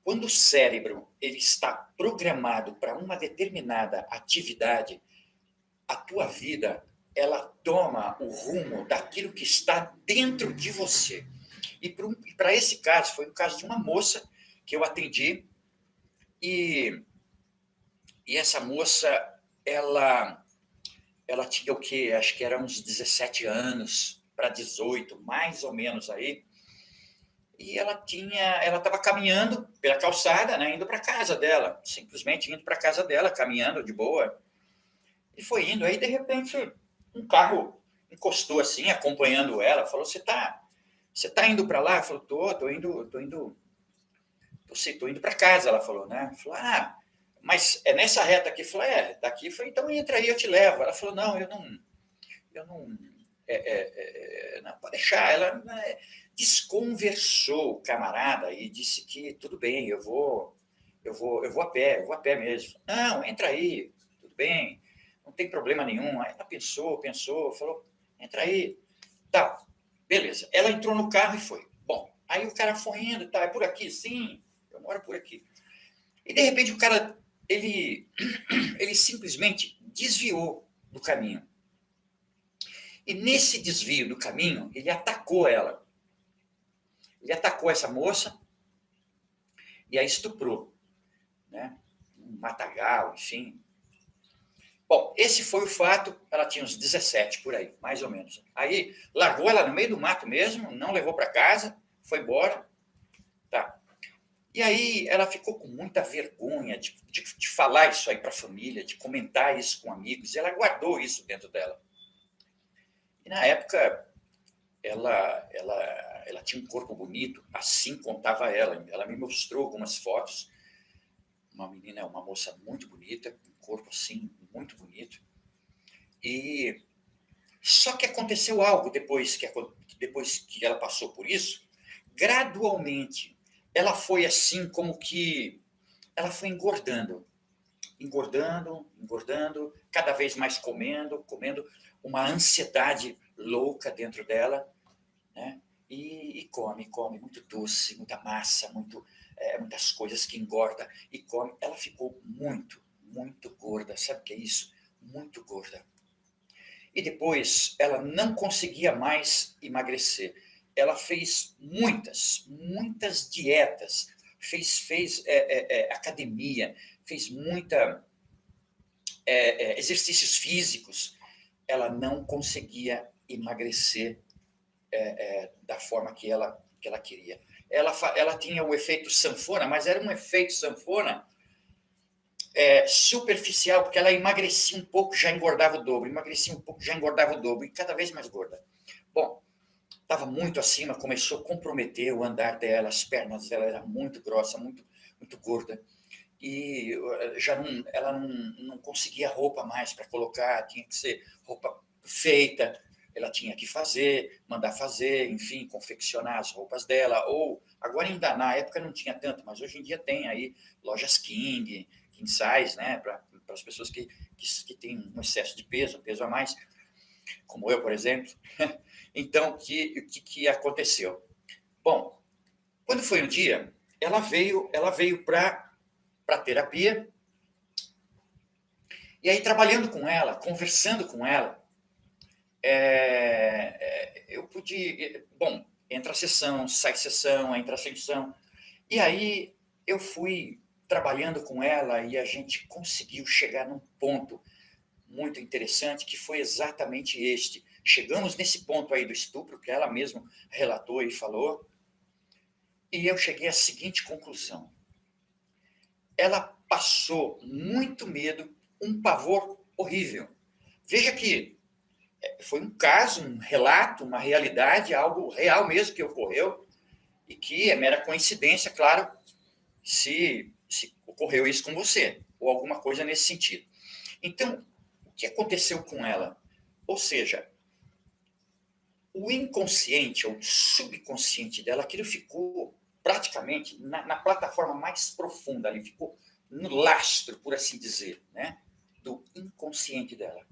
Quando o cérebro ele está programado para uma determinada atividade, a tua vida ela toma o rumo daquilo que está dentro de você. E para esse caso, foi o caso de uma moça que eu atendi, e, e essa moça, ela tinha o quê? Acho que era uns 17 anos para 18, mais ou menos aí. E ela estava caminhando pela calçada, né, indo para casa dela, simplesmente indo para casa dela, caminhando de boa. E foi indo, aí de repente um carro encostou assim, acompanhando ela, falou: você tá indo para lá? Eu falei: tô indo para casa, ela falou, né? Falou: ah, mas é nessa reta aqui? Eu falei: daqui. Foi, então entra aí, eu te levo. Ela falou: não, eu não, não, pode deixar. Ela, né, desconversou o camarada e disse que tudo bem, eu vou a pé mesmo. Não, entra aí, tudo bem, não tem problema nenhum. Aí ela pensou, falou: entra aí, tá, beleza. Ela entrou no carro e foi. Bom, aí o cara foi indo, tá, é por aqui, sim, eu moro por aqui. E de repente o cara, ele simplesmente desviou do caminho. E nesse desvio do caminho, ele atacou ela. Ele atacou essa moça e a estuprou, né? Um matagal, enfim. Bom, esse foi o fato. Ela tinha uns 17 por aí, mais ou menos. Aí largou ela no meio do mato mesmo, não levou para casa, foi embora. Tá. E aí ela ficou com muita vergonha de falar isso aí para a família, de comentar isso com amigos. Ela guardou isso dentro dela. E na época ela tinha um corpo bonito, assim contava ela. Ela me mostrou algumas fotos. Uma menina, uma moça muito bonita, um corpo assim, muito bonito. E só que aconteceu algo depois que ela passou por isso. Gradualmente, ela foi assim como que ela foi engordando, cada vez mais comendo, uma ansiedade louca dentro dela, né? E come muito doce, muita massa, muitas coisas que engorda e come. Ela ficou muito gorda. Sabe o que é isso? Muito gorda. E depois ela não conseguia mais emagrecer. Ela fez muitas dietas, fez academia, fez muita exercícios físicos. Ela não conseguia emagrecer da forma que ela queria. Ela tinha o efeito sanfona, mas era um efeito sanfona superficial, porque ela emagrecia um pouco, já engordava o dobro, emagrecia um pouco, já engordava o dobro, e cada vez mais gorda. Bom, estava muito acima, começou a comprometer o andar dela, as pernas dela eram muito grossas, muito gorda, e ela não conseguia roupa mais para colocar, tinha que ser roupa feita, ela tinha que mandar fazer, enfim, confeccionar as roupas dela, ou, agora ainda na época não tinha tanto, mas hoje em dia tem aí lojas King size, né, para as pessoas que têm um excesso de peso, um peso a mais, como eu, por exemplo. Então, o que aconteceu? Bom, quando foi um dia, ela veio para a terapia, e aí trabalhando com ela, conversando com ela, eu pude... Bom, entra a sessão, sai sessão, entra a sessão, e aí eu fui trabalhando com ela e a gente conseguiu chegar num ponto muito interessante, que foi exatamente este. Chegamos nesse ponto aí do estupro, que ela mesma relatou e falou, e eu cheguei à seguinte conclusão. Ela passou muito medo, um pavor horrível. Veja que foi um caso, um relato, uma realidade, algo real mesmo que ocorreu, e que é mera coincidência, claro, se ocorreu isso com você, ou alguma coisa nesse sentido. Então, o que aconteceu com ela? Ou seja, o inconsciente, ou subconsciente dela, aquilo ficou praticamente na plataforma mais profunda, ali ficou no lastro, por assim dizer, né, do inconsciente dela.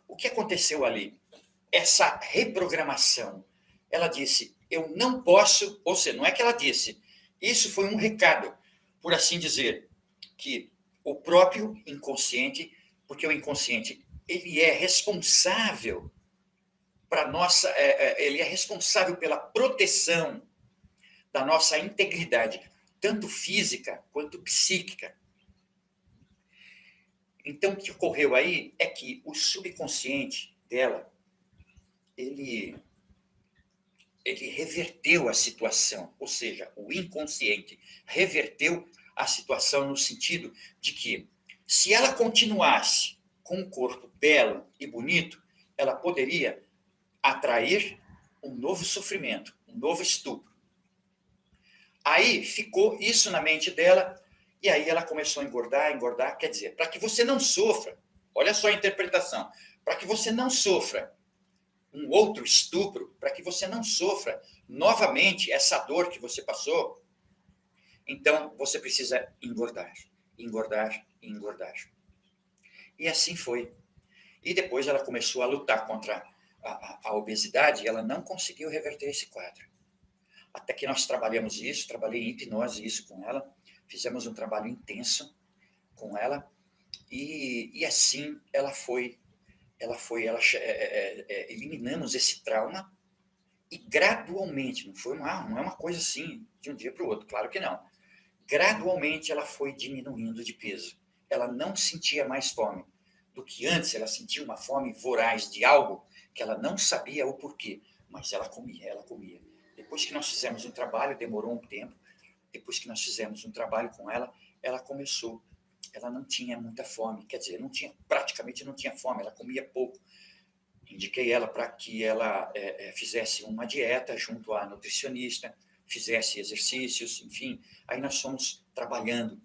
O que aconteceu ali? Essa reprogramação. Ela disse: eu não posso, ou seja, não é que ela disse, Isso foi um recado, por assim dizer, que o próprio inconsciente, porque o inconsciente ele é responsável para nossa, ele é responsável pela proteção da nossa integridade, tanto física quanto psíquica. Então, o que ocorreu aí é que o subconsciente dela, ele, ele reverteu a situação, ou seja, o inconsciente reverteu a situação no sentido de que, se ela continuasse com um corpo belo e bonito, ela poderia atrair um novo sofrimento, um novo estupro. Aí ficou isso na mente dela, e aí ela começou a engordar, engordar. Quer dizer, para que você não sofra, olha só a interpretação, para que você não sofra um outro estupro, para que você não sofra novamente essa dor que você passou, então você precisa engordar, engordar, engordar. E assim foi. E depois ela começou a lutar contra a obesidade e ela não conseguiu reverter esse quadro. Até que nós trabalhamos isso, trabalhei em hipnose isso com ela, fizemos um trabalho intenso com ela, e assim eliminamos esse trauma, e gradualmente, não é uma coisa assim, de um dia para o outro, claro que não. Gradualmente ela foi diminuindo de peso. Ela não sentia mais fome. Do que antes, ela sentia uma fome voraz de algo que ela não sabia o porquê, mas ela comia, ela comia. Depois que nós fizemos um trabalho, demorou um tempo, depois que nós fizemos um trabalho com ela, ela começou. Ela não tinha muita fome, quer dizer, praticamente não tinha fome, ela comia pouco. Indiquei ela para que ela fizesse uma dieta junto à nutricionista, fizesse exercícios, enfim. Aí nós fomos trabalhando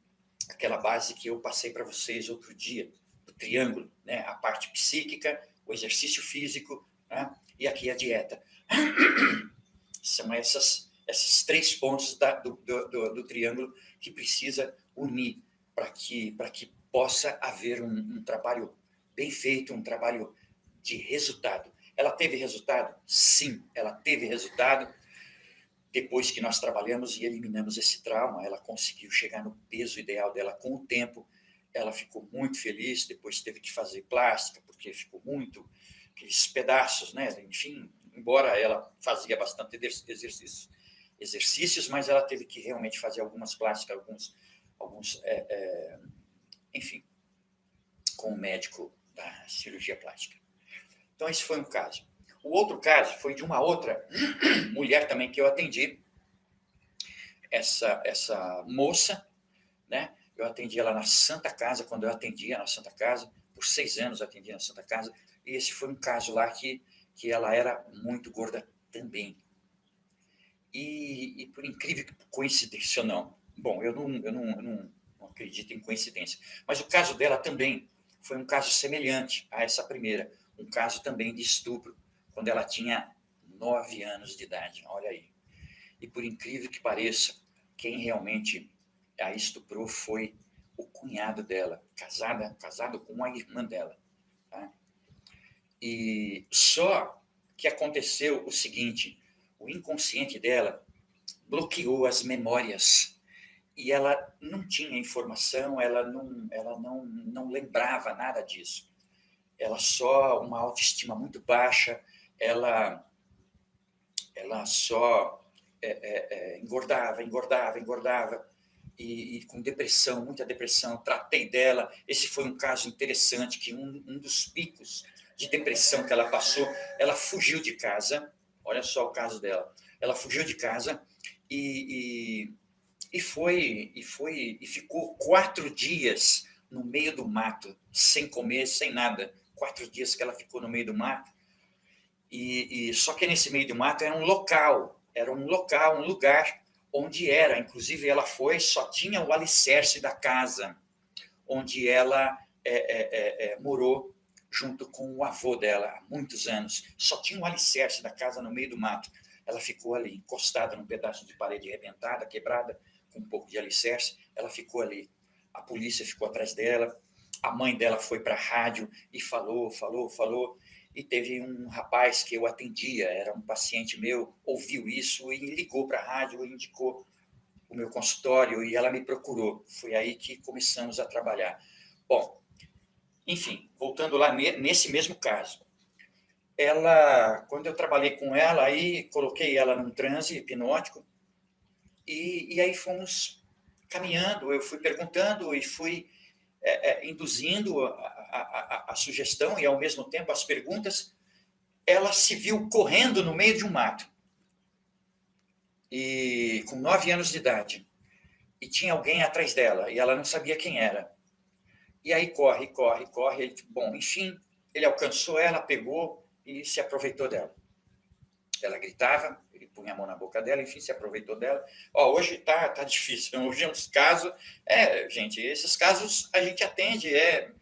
aquela base que eu passei para vocês outro dia, do triângulo, né? A parte psíquica, o exercício físico, né? E aqui a dieta. São esses 3 pontos do triângulo que precisa unir para que possa haver um trabalho bem feito, um trabalho de resultado. Ela teve resultado? Sim, ela teve resultado. Depois que nós trabalhamos e eliminamos esse trauma, ela conseguiu chegar no peso ideal dela com o tempo. Ela ficou muito feliz, depois teve que fazer plástica, porque ficou muito, aqueles pedaços, né? Enfim, embora ela fazia bastante exercícios, mas ela teve que realmente fazer algumas plásticas, enfim, com o médico da cirurgia plástica. Então, esse foi um caso. O outro caso foi de uma outra mulher também que eu atendi, essa moça, né? Eu atendi ela na Santa Casa, quando eu atendia na Santa Casa, por 6 anos eu atendia na Santa Casa, e esse foi um caso lá que ela era muito gorda também. E por incrível que coincidência ou não, bom, eu não acredito em coincidência, mas o caso dela também foi um caso semelhante a essa primeira, um caso também de estupro, quando ela tinha 9 anos de idade, olha aí. E por incrível que pareça, quem realmente a estuprou foi o cunhado dela, casado com a irmã dela. Tá? E só que aconteceu o seguinte, o inconsciente dela bloqueou as memórias e ela não tinha informação, ela não lembrava nada disso. Ela só, uma autoestima muito baixa, ela só engordava, e com depressão, muita depressão, tratei dela. Esse foi um caso interessante, que um dos picos de depressão que ela passou, ela fugiu de casa, olha só o caso dela, ela fugiu de casa e ficou 4 dias no meio do mato, sem comer, sem nada. 4 dias que ela ficou no meio do mato, só que nesse meio do mato era um lugar onde inclusive ela foi, só tinha o alicerce da casa, onde ela morou junto com o avô dela há muitos anos. Só tinha o alicerce da casa no meio do mato. Ela ficou ali, encostada num pedaço de parede arrebentada, quebrada, com um pouco de alicerce. Ela ficou ali. A polícia ficou atrás dela. A mãe dela foi para a rádio e falou. E teve um rapaz que eu atendia, era um paciente meu, ouviu isso e ligou para a rádio e indicou o meu consultório e ela me procurou. Foi aí que começamos a trabalhar. Bom, enfim, voltando lá nesse mesmo caso. Quando eu trabalhei com ela, aí coloquei ela num transe hipnótico e aí fomos caminhando, eu fui perguntando e fui induzindo a sugestão e, ao mesmo tempo, as perguntas. Ela se viu correndo no meio de um mato, e com 9 anos de idade, e tinha alguém atrás dela, e ela não sabia quem era. E aí corre, corre, corre. Bom, enfim, ele alcançou ela, pegou e se aproveitou dela. Ela gritava, ele punha a mão na boca dela, enfim, se aproveitou dela. Hoje tá difícil, hoje é uns casos... gente, esses casos a gente atende, é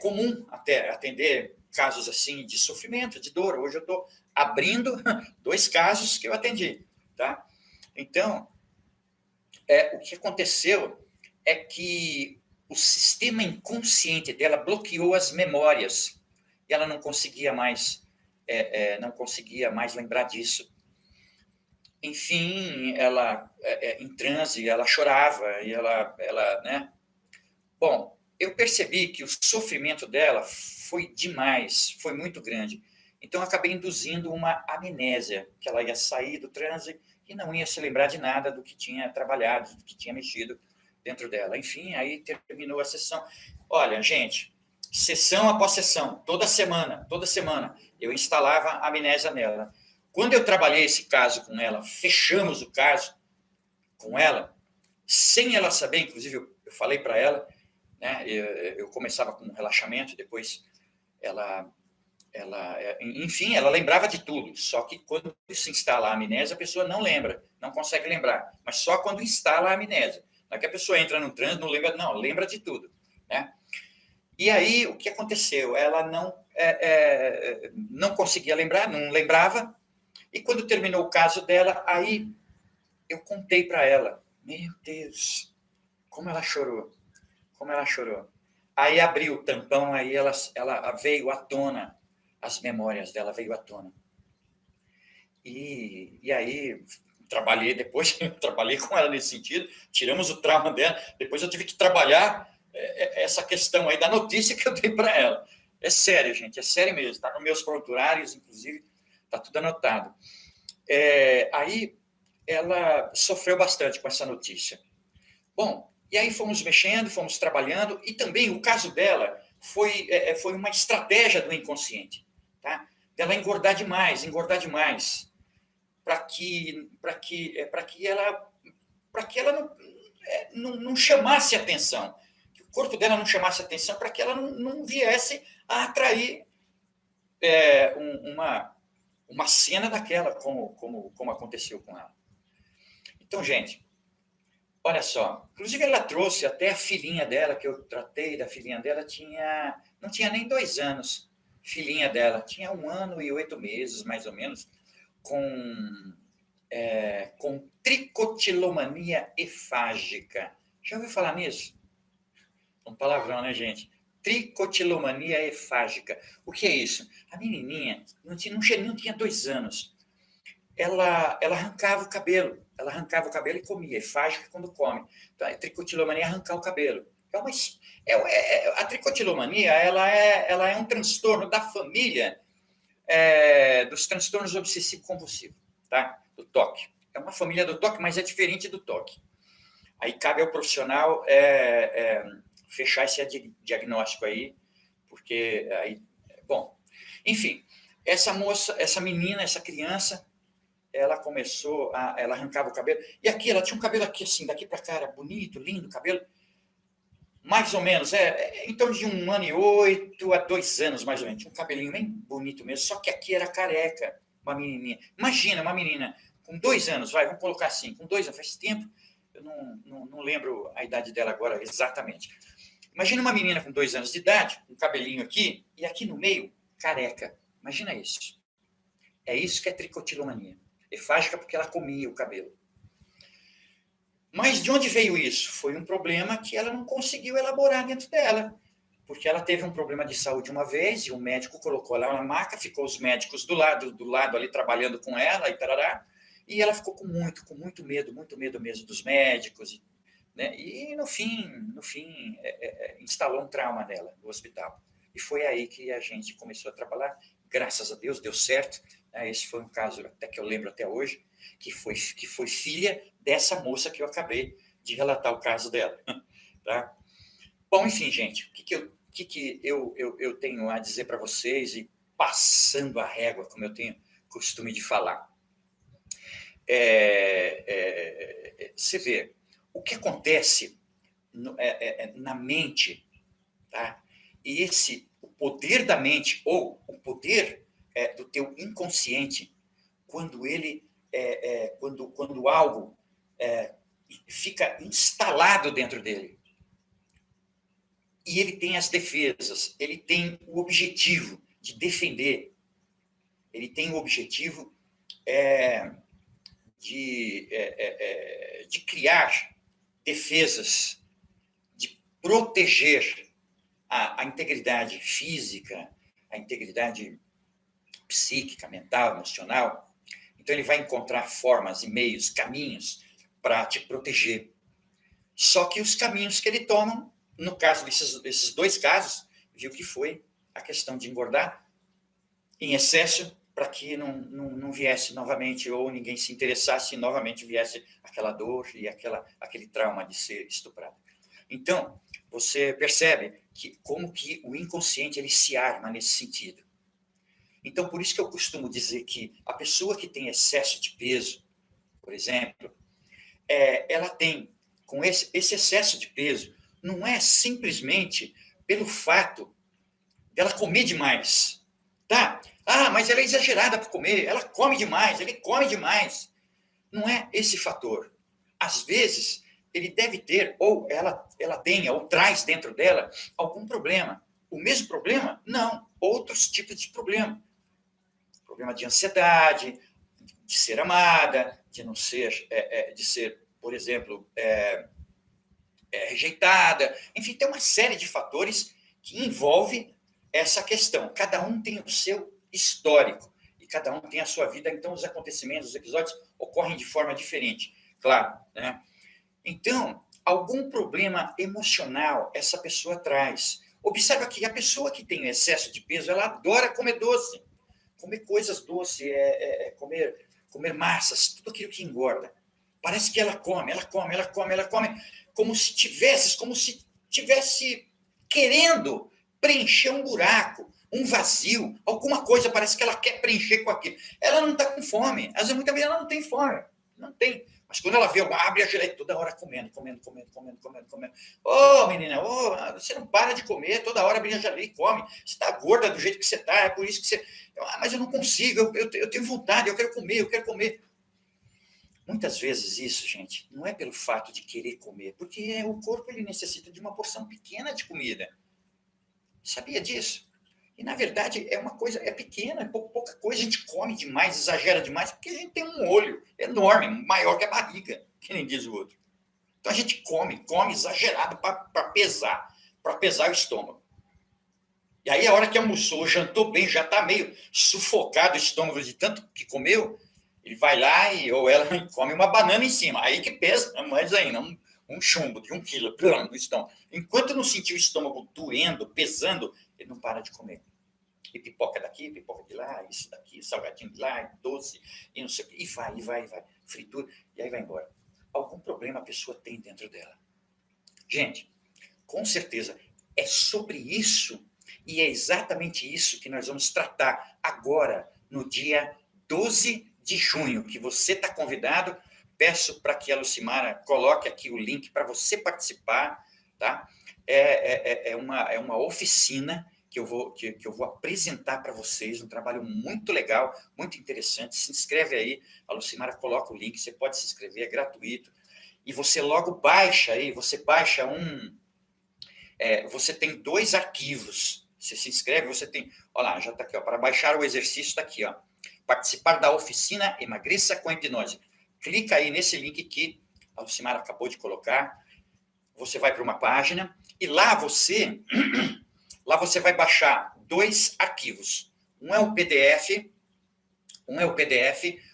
comum até atender casos assim de sofrimento, de dor. Hoje eu estou abrindo 2 casos que eu atendi, tá? Então, o que aconteceu é que o sistema inconsciente dela bloqueou as memórias e ela não conseguia mais lembrar disso. Enfim, ela em transe, ela chorava e né? Bom, eu percebi que o sofrimento dela foi demais, foi muito grande. Então, acabei induzindo uma amnésia, que ela ia sair do transe e não ia se lembrar de nada do que tinha trabalhado, do que tinha mexido dentro dela. Enfim, aí terminou a sessão. Olha, gente, sessão após sessão, toda semana, eu instalava a amnésia nela. Quando eu trabalhei esse caso com ela, fechamos o caso com ela, sem ela saber, inclusive eu falei para ela, né? Eu começava com relaxamento, depois enfim, ela lembrava de tudo, só que quando se instala a amnésia, a pessoa não lembra, não consegue lembrar, mas só quando instala a amnésia. Não é que a pessoa entra no transe, não lembra, não, lembra de tudo, né? E aí, o que aconteceu? Ela não conseguia lembrar, não lembrava, e quando terminou o caso dela, aí eu contei para ela, meu Deus, como ela chorou. Como ela chorou. Aí abriu o tampão, aí ela veio à tona, as memórias dela veio à tona. E aí trabalhei depois, trabalhei com ela nesse sentido, tiramos o trauma dela, depois eu tive que trabalhar essa questão aí da notícia que eu dei para ela. É sério, gente, é sério mesmo, está nos meus prontuários, inclusive, está tudo anotado. Aí ela sofreu bastante com essa notícia. Bom, e aí fomos mexendo, fomos trabalhando, e também o caso dela foi uma estratégia do inconsciente, tá? Dela engordar demais, para que ela não chamasse atenção, que o corpo dela não chamasse atenção, para que ela não viesse a atrair uma cena daquela, como aconteceu com ela. Então, gente, olha só, inclusive ela trouxe até a filhinha dela, que eu tratei da filhinha dela, não tinha nem 2 anos. Filhinha dela tinha 1 ano e 8 meses, mais ou menos, com tricotilomania efágica. Já ouviu falar nisso? Um palavrão, né, gente? Tricotilomania efágica. O que é isso? A menininha não tinha 2 anos. Ela arrancava o cabelo. Ela arrancava o cabelo e comia. Efágica quando come. Então, a tricotilomania é arrancar o cabelo. A tricotilomania ela é um transtorno da família dos transtornos obsessivo-compulsivo, tá? Do TOC. É uma família do TOC, mas é diferente do TOC. Aí cabe ao profissional fechar esse diagnóstico aí, porque aí... Bom, enfim, essa menina, essa criança, ela começou ela arrancava o cabelo, e aqui ela tinha um cabelo aqui assim, daqui para cá, era bonito, lindo cabelo, mais ou menos, em torno de 1 ano e 8 a 2 anos, mais ou menos, tinha um cabelinho bem bonito mesmo, só que aqui era careca, uma menininha. Imagina, uma menina com 2 anos, vamos colocar assim, com 2 anos, faz tempo, eu não lembro a idade dela agora exatamente. Imagina uma menina com 2 anos de idade, com um cabelinho aqui, e aqui no meio, careca. Imagina isso. É isso que é tricotilomania. Efágica porque ela comia o cabelo. Mas de onde veio isso? Foi um problema que ela não conseguiu elaborar dentro dela, porque ela teve um problema de saúde uma vez e o médico colocou ela na maca, ficou os médicos do lado ali trabalhando com ela e tarará, E ela ficou com muito medo mesmo dos médicos, né? E no fim instalou um trauma nela no hospital. E foi aí que a gente começou a trabalhar. Graças a Deus deu certo. Né? Esse foi um caso até que eu lembro até hoje, que foi filha dessa moça que eu acabei de relatar o caso dela. Tá? Bom, enfim, gente, o que eu tenho a dizer para vocês, e passando a régua, como eu tenho costume de falar. Você vê, o que acontece na mente, tá? E o poder da mente, ou o poder do teu inconsciente, quando quando algo fica instalado dentro dele, e ele tem as defesas, ele tem o objetivo de defender, ele tem o objetivo de criar defesas, de proteger a integridade física, a integridade psíquica, mental, emocional. Então, ele vai encontrar formas e meios, caminhos para te proteger. Só que os caminhos que ele toma, no caso desses dois casos, viu que foi a questão de engordar em excesso, para que não viesse novamente, ou ninguém se interessasse e novamente viesse aquela dor e aquele trauma de ser estuprado. Então, você percebe como que o inconsciente ele se arma nesse sentido. Então, por isso que eu costumo dizer que a pessoa que tem excesso de peso, por exemplo, ela tem, com esse excesso de peso, não é simplesmente pelo fato dela comer demais, tá? Ah, mas ela é exagerada para comer, ela come demais, ele come demais. Não é esse fator. Às vezes, ele deve ter, ou ela tenha, ou traz dentro dela, algum problema. O mesmo problema? Não. Outros tipos de problema. Problema de ansiedade, de ser amada, de não ser, de ser, por exemplo, rejeitada. Enfim, tem uma série de fatores que envolve essa questão. Cada um tem o seu histórico e cada um tem a sua vida, então os acontecimentos, os episódios ocorrem de forma diferente, claro, né? Então, algum problema emocional essa pessoa traz. Observa que a pessoa que tem excesso de peso, ela adora comer doce, comer coisas doces, comer massas, tudo aquilo que engorda. Parece que ela come, como se tivesse querendo preencher um buraco, um vazio, alguma coisa, parece que ela quer preencher com aquilo. Ela não está com fome, às vezes muitas vezes ela não tem fome, não tem. Mas quando ela vê, abre a geladeira toda hora comendo. Ô, menina, você não para de comer, toda hora abre a geladeira e come. Você está gorda do jeito que você está, é por isso que você... mas eu não consigo, eu tenho vontade, eu quero comer. Muitas vezes isso, gente, não é pelo fato de querer comer, porque o corpo ele necessita de uma porção pequena de comida. Sabia disso? E, na verdade, é uma coisa, é pequena, é pouca coisa, a gente come demais, exagera demais, porque a gente tem um olho enorme, maior que a barriga, que nem diz o outro. Então, a gente come exagerado para pesar o estômago. E aí, a hora que almoçou, jantou bem, já está meio sufocado o estômago de tanto que comeu, ele vai lá ou ela come uma banana em cima, aí que pesa mais ainda, um chumbo de 1 quilo no estômago. Enquanto não sentir o estômago doendo, pesando, ele não para de comer. E pipoca daqui, pipoca de lá, isso daqui, salgadinho de lá, doce, e não sei o que, e vai, fritura, e aí vai embora. Algum problema a pessoa tem dentro dela. Gente, com certeza, é sobre isso, e é exatamente isso que nós vamos tratar agora, no dia 12 de junho, que você está convidado. Peço para que a Lucimara coloque aqui o link para você participar, tá? É uma oficina que eu vou apresentar para vocês, um trabalho muito legal, muito interessante. Se inscreve aí, a Lucimara coloca o link, você pode se inscrever, é gratuito. E você logo baixa aí, você baixa você tem 2 arquivos. Você se inscreve, você tem... Olha lá, já está aqui, ó, para baixar o exercício está aqui, ó. Participar da oficina Emagreça com Hipnose. Clica aí nesse link que a Lucimara acabou de colocar. Você vai para uma página e lá você vai baixar 2 arquivos. Um é o PDF,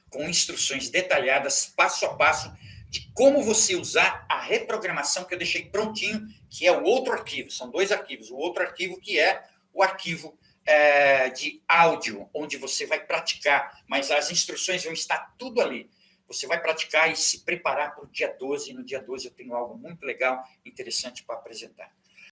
com instruções detalhadas, passo a passo, de como você usar a reprogramação que eu deixei prontinho, que é o outro arquivo. São 2 arquivos. O outro arquivo que é o arquivo de áudio, onde você vai praticar, mas as instruções vão estar tudo ali. Você vai praticar e se preparar para o dia 12, e no dia 12 eu tenho algo muito legal, interessante para apresentar.